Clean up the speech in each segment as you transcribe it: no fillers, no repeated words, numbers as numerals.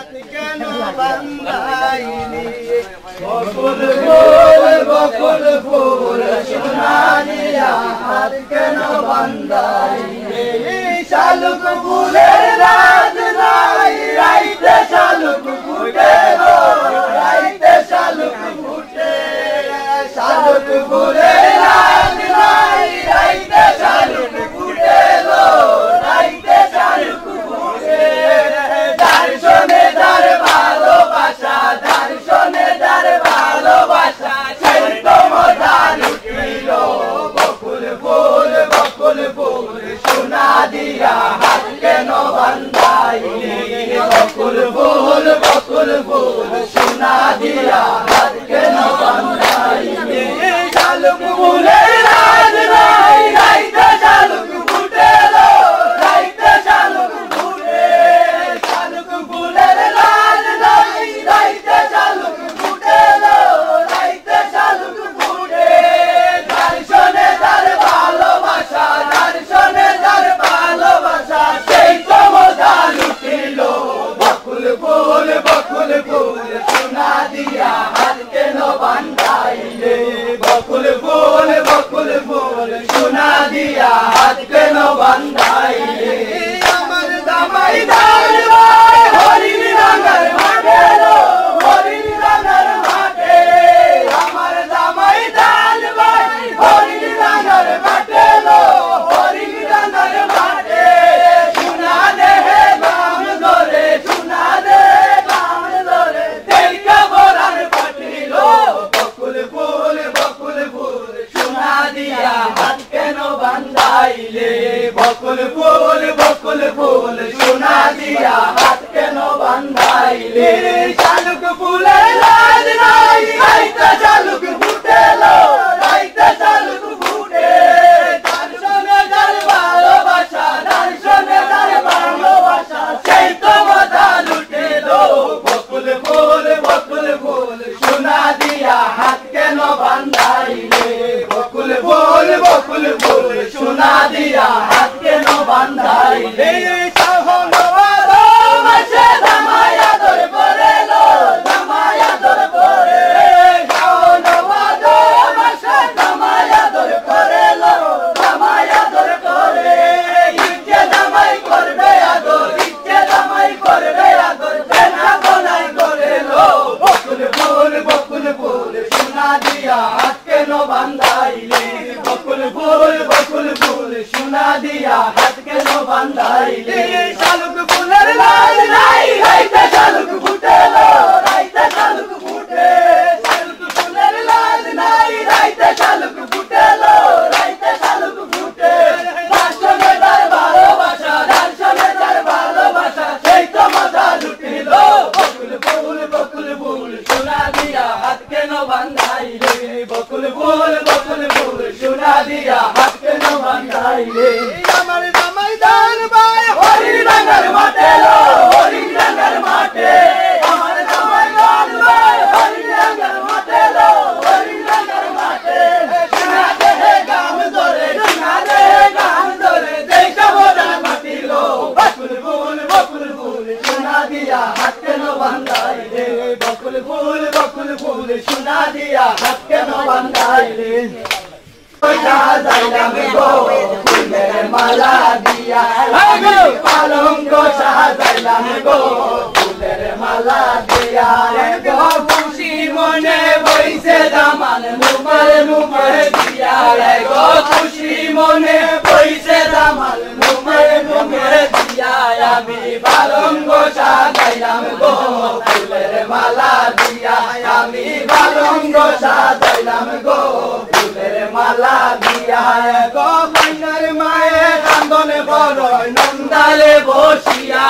কেন বান্ধাইলি বকুল ফুল সোনালিয়া হাত কেন বান্ধাইলি শালুক ফুলের রাত নাই রাইতে শালুক ফুটে গো রাইতে শালুক ফুটে শালুক ফুলের রাত নাই রাইতে শালুক ফুটে গো রাইতে শালুক ফুটে দর্শনে দার ভালোবাসা দর্শনে দার ভালোবাসা সেই তো মজা লুটিল বকুল ফুল সোনা দিয়া হাত কেন বান্ধাইলি বকুল ফুল সোনা দিয়া হাত কেন বান্ধাইলি শালুক ফুলের রাত নাই রাইতে শালুক ফুটে গো রাইতে শালুক ফুটে শালুক ফুলের রাত নাই রাইতে শালুক ফুটে গো রাইতে শালুক ফুটে দর্শনে তার ভালোবাসা দর্শনে তার ভালোবাসা সেই তো মজা লুটিল বকুল ফুল সোনা দিয়া হাত কেন বান্ধাইলে বকুল ফুল সোনা দিয়া হাত কেন বান্ধাইলে আমার দামাই দার ভাই হরিণ রাঙার মাঠে হরিণ রাঙার মাঠে আমার দামাই দার ভাই হরিণ রাঙার মাঠে হরিণ রাঙার মাঠে সোনা দেহে গাম ধরে সোনা দেহে গাম ধরে দেখা বরার পাটিল বকুল ফুল সোনা দিয়া হাত কেন বান্ধাইলে বকুল ফুল সোনা দিয়া হাত কেন বান্ধাইলে শালুক ফুলের লাজ নাই রাইতে শালুক ফুটে রাইতে শালুক ফুটে দর্শনে যার ভালোবাসা দর্শনে যার ভালোবাসা সেই তো মজা লুটিল বকুল ফুল সোনা দিয়া হাত কেন বান্ধাইলে বকুল ফুল সোনা দিয়া হাত কেন বান্ধাইলে সোনা দিয়া হাত কেন বান্ধাইলে শালুক ফুলের লাল নাই রাইতে শালুক ফুটে রাইতে শালুক ফুটে শালুক ফুলের লাল নাই রাইতে শালুক ফুটে রাইতে শালুক ফুটে দর্শনে তার ভালোবাসা দর্শনে তার ভালোবাসা সেই তো মজা লুটিল বকুল ফুল সোনা দিয়া হাত কেন বান্ধাইলে বকুল ফুল সোনা দিয়া হাত কেন বান্ধাইলে আমার জামাই দার ভাই হরিণ রাঙার মাঠে হরিণ রাঙার মাঠে আমার জামাই দার ভাই হরিণ রাঙার মাঠে হরিণ রাঙার মাঠে সোনা দেহে গাম ধরে সোনা দেহে গাম ধরে দেখা বরার পাটিল বকুল ফুল সোনা দিয়া হাত কেন বান্ধাইলে বকুল ফুল সোনা দিয়া হাত কেন বান্ধাইলে সাজাইলাম গো ফুলের মালা দিয়া পালঙ্ক সাজাইলাম গো ফুলের মালা দিয়া গো খুশি মনে বইছে দামান মুখে দিয়া গো খুশি মনে বইছে দামান মুখে দিয়া আমি পালঙ্ক সাজাইলাম গো ফুলের মালা দিয়া আমি পালঙ্ক সাজাইলাম গো ফুলের মালা দিয়া গো কন্যার মায়ে কান্দনে বড় নন্দালে বসিয়া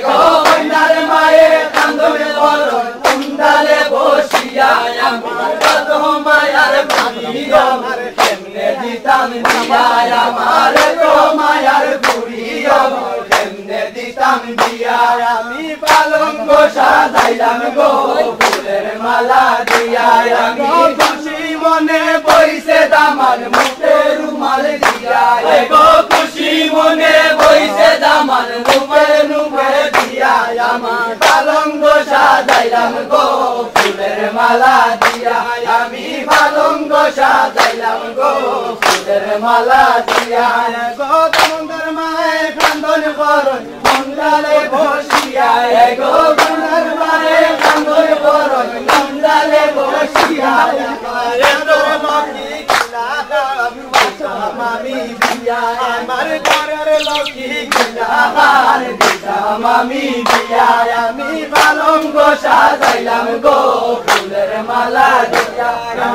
গো কন্যার মায়ে কান্দনে বড় নন্দালে বসিয়া আমার কত মায়ার ভাঙি আমার কেমনে দিতাম দিয়া আমার তো মায়ার বুড়ি আমার কেমনে দিতাম দিয়া আমি পালঙ্ক সাজাইলাম গো ফুলের মালা দিয়া আমি খুশি মনে বইছে দামান মুখে রুমাল দিয়া গো খুশি মনে বইছে দামান মুখে দিয়া আমার পালঙ্ক সাজাইলাম গো ফুলের মালা দিয়া আমি পালঙ্গ সাজাইলাম গো ফুলের মালা দিয়া গো কামন্দর মায়ে কান্দন করন মন্ডালে বসিয়া গো কামন্দর মায়ে কান্দন করন মন্ডালে বসিয়া তোর লক্ষ্মী কিলা মামি দিয়া আমার ঘরের লক্ষ্মী কিলা মামি দিয়া আমি পালঙ্গ সাজাইলাম গো ফুলের মালা দিয়া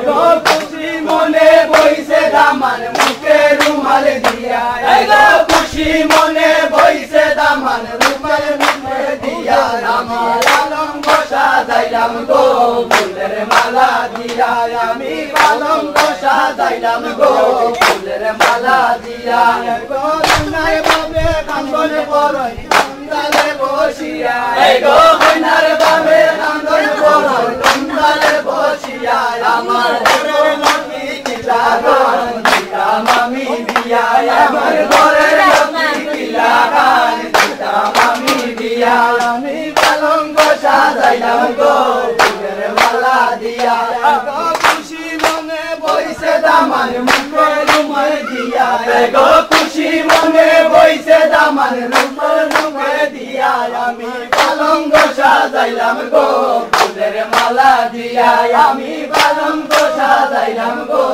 গো খুশি মনে বইছে দামান মুখে রুমাল দিয়া গো খুশি মনে বইছে দামান রুমাল মুখে দিয়া আমি পালঙ্গ সাজাইলাম গো ফুলের মালা দিয়া আমি পালঙ্গ সাজাইলাম গো ফুলের মালা দিয়া গো নাই বাবে কান্দন করই কান্দালে বসিয়া গো কইনার বাবে কান্দন করই কান্দালে বসিয়া আমার ঘরের লক্ষ্মী কিলা গান দিতা মামি দিয়া আমার ঘরের লক্ষ্মী কিলা গান দিতা মামি দিয়া আমি পালঙ্গ সাজাইলাম গো ফুলের মালা দিয়া গো খুশি মনে বইছে দামান মুখে রুমাল দিয়া গো খুশি মনে বইছে দামান রুমাল মুখে দিয়া আমি পালঙ্গ সাজাইলাম গো ফুলের মালা দিয়া আমি পালঙ্গ সাজাইলাম গো